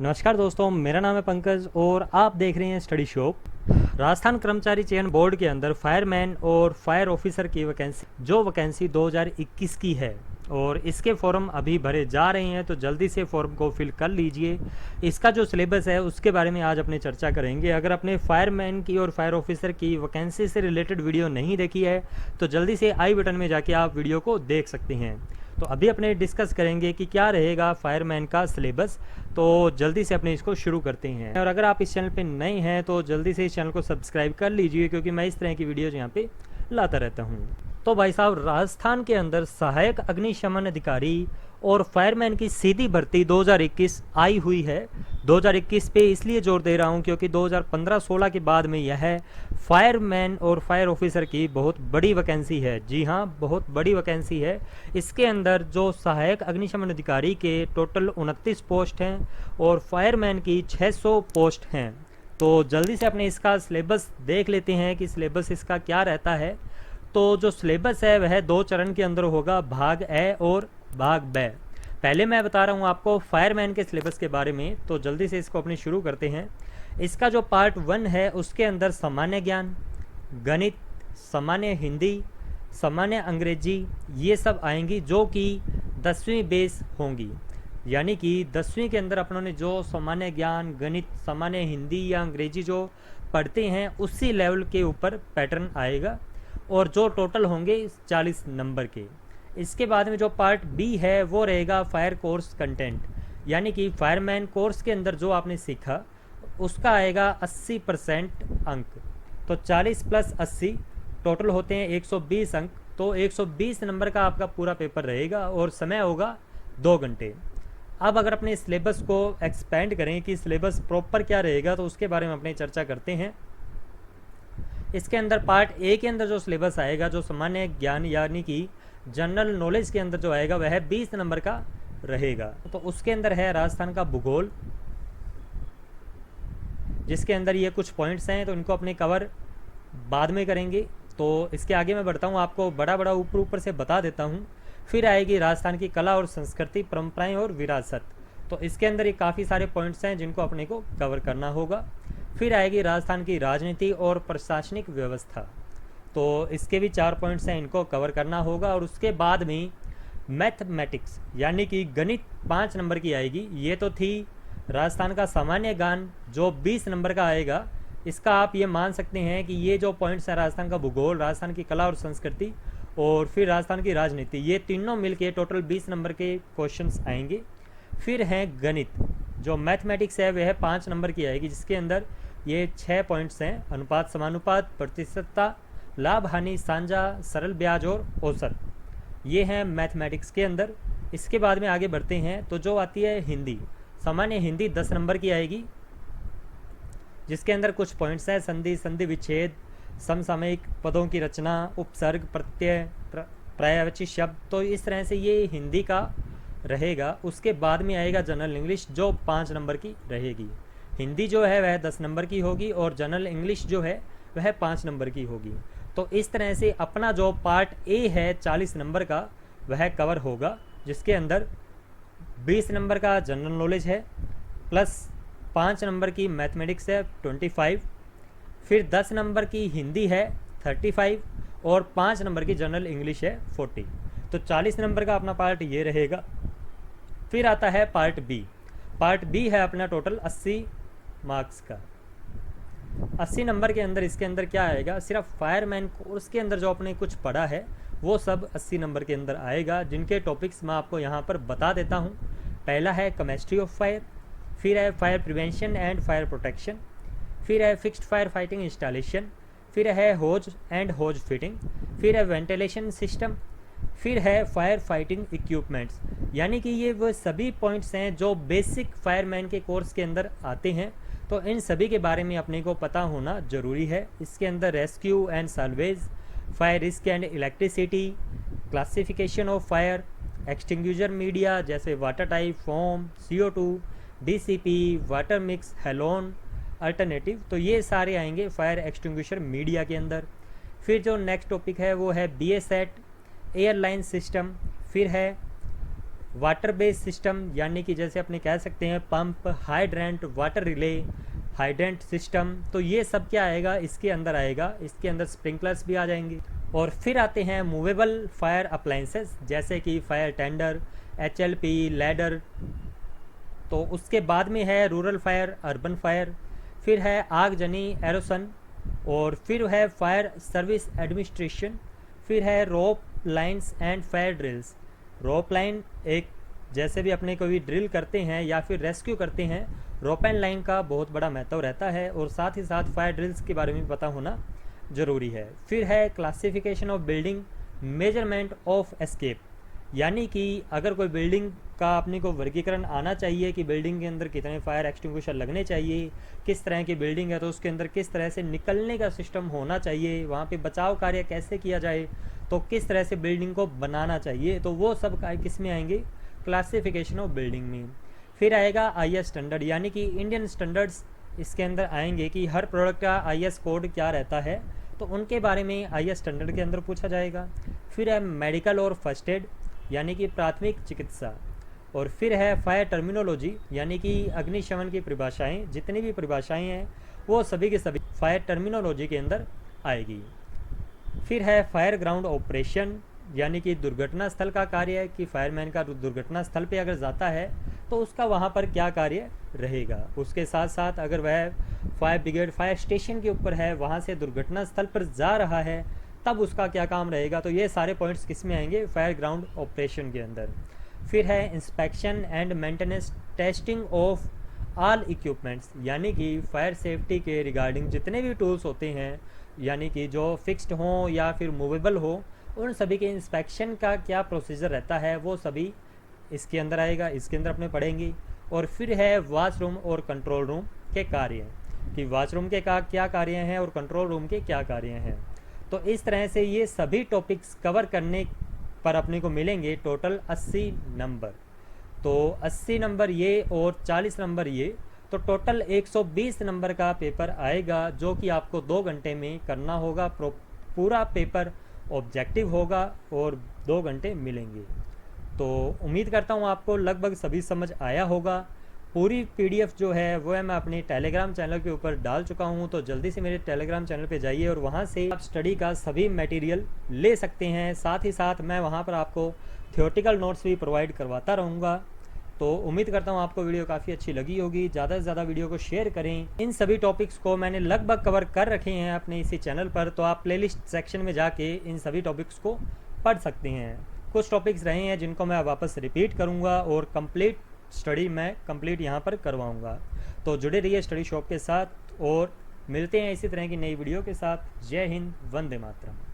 नमस्कार दोस्तों, मेरा नाम है पंकज और आप देख रहे हैं स्टडी शॉप। राजस्थान कर्मचारी चयन बोर्ड के अंदर फायरमैन और फायर ऑफिसर की वैकेंसी 2021 की है और इसके फॉर्म अभी भरे जा रहे हैं, तो जल्दी से फॉर्म को फिल कर लीजिए। इसका जो सिलेबस है उसके बारे में आज अपने चर्चा करेंगे। अगर आपने फायरमैन की और फायर ऑफिसर की वैकेंसी से रिलेटेड वीडियो नहीं देखी है तो जल्दी से आई बटन में जाके आप वीडियो को देख सकते हैं। तो अभी अपने डिस्कस करेंगे कि क्या रहेगा फायरमैन का सिलेबस। तो जल्दी से अपने इसको शुरू करते हैं। और अगर आप इस चैनल पे नए हैं तो जल्दी से इस चैनल को सब्सक्राइब कर लीजिए, क्योंकि मैं इस तरह की वीडियोज़ यहाँ पे लाता रहता हूँ। तो भाई साहब, राजस्थान के अंदर सहायक अग्निशमन अधिकारी और फायरमैन की सीधी भर्ती 2021 आई हुई है। 2021 पे इसलिए जोर दे रहा हूँ क्योंकि 2015-16 के बाद में यह फायरमैन और फायर ऑफिसर की बहुत बड़ी वैकेंसी है। जी हाँ, बहुत बड़ी वैकेंसी है। इसके अंदर जो सहायक अग्निशमन अधिकारी के टोटल 29 पोस्ट हैं और फायरमैन की 600 पोस्ट हैं। तो जल्दी से अपने इसका सिलेबस देख लेते हैं कि सिलेबस इसका क्या रहता है। तो जो सिलेबस है वह 2 चरण के अंदर होगा, भाग ए और भाग ब। पहले मैं बता रहा हूँ आपको फायरमैन के सिलेबस के बारे में, तो जल्दी से इसको अपने शुरू करते हैं। इसका जो पार्ट 1 है उसके अंदर सामान्य ज्ञान, गणित, सामान्य हिंदी, सामान्य अंग्रेजी ये सब आएंगी, जो कि 10वीं बेस होंगी। यानी कि 10वीं के अंदर अपनों ने जो सामान्य ज्ञान, गणित, सामान्य हिंदी या अंग्रेजी जो पढ़ते हैं उसी लेवल के ऊपर पैटर्न आएगा और जो टोटल होंगे 40 नंबर के। इसके बाद में जो पार्ट बी है वो रहेगा फायर कोर्स कंटेंट, यानी कि फायरमैन कोर्स के अंदर जो आपने सीखा उसका आएगा 80% अंक। तो 40 + 80 टोटल होते हैं 120 अंक। तो 120 नंबर का आपका पूरा पेपर रहेगा और समय होगा 2 घंटे। अब अगर अपने सिलेबस को एक्सपेंड करें कि सिलेबस प्रॉपर क्या रहेगा, तो उसके बारे में अपने चर्चा करते हैं। इसके अंदर पार्ट ए के अंदर जो सिलेबस आएगा, जो सामान्य ज्ञान यानी कि जनरल नॉलेज के अंदर जो आएगा वह 20 नंबर का रहेगा। तो उसके अंदर है राजस्थान का भूगोल, जिसके अंदर ये कुछ पॉइंट्स हैं, तो इनको अपने कवर बाद में करेंगे। तो इसके आगे मैं बढ़ता हूँ, आपको बड़ा बड़ा ऊपर से बता देता हूँ। फिर आएगी राजस्थान की कला और संस्कृति, परंपराएं और विरासत। तो इसके अंदर ये काफ़ी सारे पॉइंट्स हैं जिनको अपने को कवर करना होगा। फिर आएगी राजस्थान की राजनीति और प्रशासनिक व्यवस्था, तो इसके भी 4 पॉइंट्स हैं, इनको कवर करना होगा। और उसके बाद में मैथमेटिक्स यानी कि गणित 5 नंबर की आएगी। ये तो थी राजस्थान का सामान्य ज्ञान जो 20 नंबर का आएगा। इसका आप ये मान सकते हैं कि ये जो पॉइंट्स हैं, राजस्थान का भूगोल, राजस्थान की कला और संस्कृति और फिर राजस्थान की राजनीति, ये तीनों मिलके टोटल 20 नंबर के क्वेश्चंस आएंगे। फिर हैं गणित, जो मैथमेटिक्स है वह 5 नंबर की आएगी, जिसके अंदर ये 6 पॉइंट्स हैं, अनुपात, समानुपात, प्रतिशतता, लाभ हानि, साझा, सरल ब्याज और औसत। ये हैं मैथमेटिक्स के अंदर। इसके बाद में आगे बढ़ते हैं, तो जो आती है हिंदी, सामान्य हिंदी 10 नंबर की आएगी, जिसके अंदर कुछ पॉइंट्स हैं, संधि, संधि विच्छेद, समसामयिक पदों की रचना, उपसर्ग, प्रत्यय, पर्यायवाची शब्द। तो इस तरह से ये हिंदी का रहेगा। उसके बाद में आएगा जनरल इंग्लिश, जो 5 नंबर की रहेगी। हिंदी जो है वह 10 नंबर की होगी और जनरल इंग्लिश जो है वह 5 नंबर की होगी। तो इस तरह से अपना जो पार्ट ए है 40 नंबर का वह कवर होगा, जिसके अंदर 20 नंबर का जनरल नॉलेज है, प्लस 5 नंबर की मैथमेटिक्स है 25, फिर 10 नंबर की हिंदी है 35 और 5 नंबर की जनरल इंग्लिश है 40। तो 40 नंबर का अपना पार्ट ये रहेगा। फिर आता है पार्ट बी। पार्ट बी है अपना टोटल 80 मार्क्स का। 80 नंबर के अंदर इसके अंदर क्या आएगा, सिर्फ फायरमैन कोर्स के अंदर जो आपने कुछ पढ़ा है वो सब 80 नंबर के अंदर आएगा, जिनके टॉपिक्स मैं आपको यहाँ पर बता देता हूँ। पहला है केमिस्ट्री ऑफ फायर, फिर है fire prevention and fire protection, फिर है फिक्स्ड फायर फाइटिंग इंस्टॉलेशन, फिर है होज एंड होज फिटिंग, फिर है वेंटिलेशन सिस्टम, फिर है फायर फाइटिंग इक्विपमेंट्स। यानी कि ये वो सभी पॉइंट्स हैं जो बेसिक फायरमैन के कोर्स के अंदर आते हैं। तो इन सभी के बारे में अपने को पता होना ज़रूरी है। इसके अंदर rescue and salvage, fire risk and electricity, classification of fire, extinguisher media जैसे water type, foam, CO2, DCP, water mix, halon, alternative. तो ये सारे आएंगे फायर एक्सटिंग्विशर मीडिया के अंदर। फिर जो नेक्स्ट टॉपिक है वो है BA सेट, एयरलाइन सिस्टम, फिर है वाटर बेस्ड सिस्टम, यानी कि जैसे अपने कह सकते हैं pump, hydrant, water relay, hydrant system, तो ये सब क्या आएगा इसके अंदर आएगा, इसके अंदर स्प्रिंकलर्स भी आ जाएंगे। और फिर आते हैं मूवेबल फायर अप्लाइंसेस, जैसे कि फायर टेंडर, HLP, लैडर। तो उसके बाद में है रूरल फायर, अर्बन फायर, फिर है आगजनी, एरोसन, और फिर है फायर सर्विस एडमिनिस्ट्रेशन, फिर है rope lines and fire drills. Rope line एक, जैसे भी अपने कोई ड्रिल करते हैं या फिर रेस्क्यू करते हैं, रोप एंड लाइन का बहुत बड़ा महत्व रहता है, और साथ ही साथ फायर ड्रिल्स के बारे में पता होना ज़रूरी है। फिर है classification of building, measurement of escape, यानी कि अगर कोई बिल्डिंग का अपने को वर्गीकरण आना चाहिए कि बिल्डिंग के अंदर कितने फायर एक्सटिंग्विशर लगने चाहिए, किस तरह की बिल्डिंग है तो उसके अंदर किस तरह से निकलने का सिस्टम होना चाहिए, वहाँ पे बचाव कार्य कैसे किया जाए, तो किस तरह से बिल्डिंग को बनाना चाहिए, तो वो सब किस में आएंगे, क्लासिफिकेशन ऑफ बिल्डिंग में। फिर आएगा IS स्टैंडर्ड, यानी कि इंडियन स्टैंडर्ड्स इसके अंदर आएंगे कि हर प्रोडक्ट का IS कोड क्या रहता है, तो उनके बारे में IS स्टैंडर्ड के अंदर पूछा जाएगा। फिर है मेडिकल और फर्स्ट एड, यानी कि प्राथमिक चिकित्सा। और फिर है फायर टर्मिनोलॉजी, यानी कि अग्निशमन की परिभाषाएं, जितनी भी परिभाषाएं हैं वो सभी के सभी फायर टर्मिनोलॉजी के अंदर आएगी। फिर है फायर ग्राउंड ऑपरेशन, यानी कि दुर्घटना स्थल का कार्य है कि फायरमैन का दुर्घटना स्थल पे अगर जाता है तो उसका वहाँ पर क्या कार्य रहेगा। उसके साथ साथ अगर वह फायर ब्रिगेड फायर स्टेशन के ऊपर है, वहाँ से दुर्घटना स्थल पर जा रहा है, तब उसका क्या काम रहेगा। तो ये सारे पॉइंट्स किस में आएंगे, फायर ग्राउंड ऑपरेशन के अंदर। फिर है inspection and maintenance testing of all equipments, यानी कि फायर सेफ्टी के रिगार्डिंग जितने भी टूल्स होते हैं, यानी कि जो फिक्स्ड हों या फिर मूवेबल हो, उन सभी के इंस्पेक्शन का क्या प्रोसीजर रहता है वो सभी इसके अंदर आएगा, इसके अंदर अपने पढ़ेंगे। और फिर है वॉशरूम और कंट्रोल रूम के कार्य, कि वॉशरूम के का क्या कार्य हैं और कंट्रोल रूम के क्या कार्य हैं। तो इस तरह से ये सभी टॉपिक्स कवर करने पर अपने को मिलेंगे टोटल 80 नंबर। तो 80 नंबर ये और 40 नंबर ये, तो टोटल 120 नंबर का पेपर आएगा, जो कि आपको 2 घंटे में करना होगा। पूरा पेपर ऑब्जेक्टिव होगा और 2 घंटे मिलेंगे। तो उम्मीद करता हूँ आपको लगभग सभी समझ आया होगा। पूरी PDF जो है वो है मैं अपने टेलीग्राम चैनल के ऊपर डाल चुका हूँ, तो जल्दी से मेरे टेलीग्राम चैनल पे जाइए और वहाँ से आप स्टडी का सभी मटेरियल ले सकते हैं। साथ ही साथ मैं वहाँ पर आपको थियोरेटिकल नोट्स भी प्रोवाइड करवाता रहूँगा। तो उम्मीद करता हूँ आपको वीडियो काफ़ी अच्छी लगी होगी। ज़्यादा से ज़्यादा वीडियो को शेयर करें। इन सभी टॉपिक्स को मैंने लगभग कवर कर रखे हैं अपने इसी चैनल पर, तो आप प्लेलिस्ट सेक्शन में जाके इन सभी टॉपिक्स को पढ़ सकते हैं। कुछ टॉपिक्स रहे हैं जिनको मैं वापस रिपीट करूँगा और कंप्लीट स्टडी मैं कंप्लीट यहाँ पर करवाऊँगा। तो जुड़े रहिए स्टडी शॉप के साथ और मिलते हैं इसी तरह की नई वीडियो के साथ। जय हिंद, वंदे मातरम।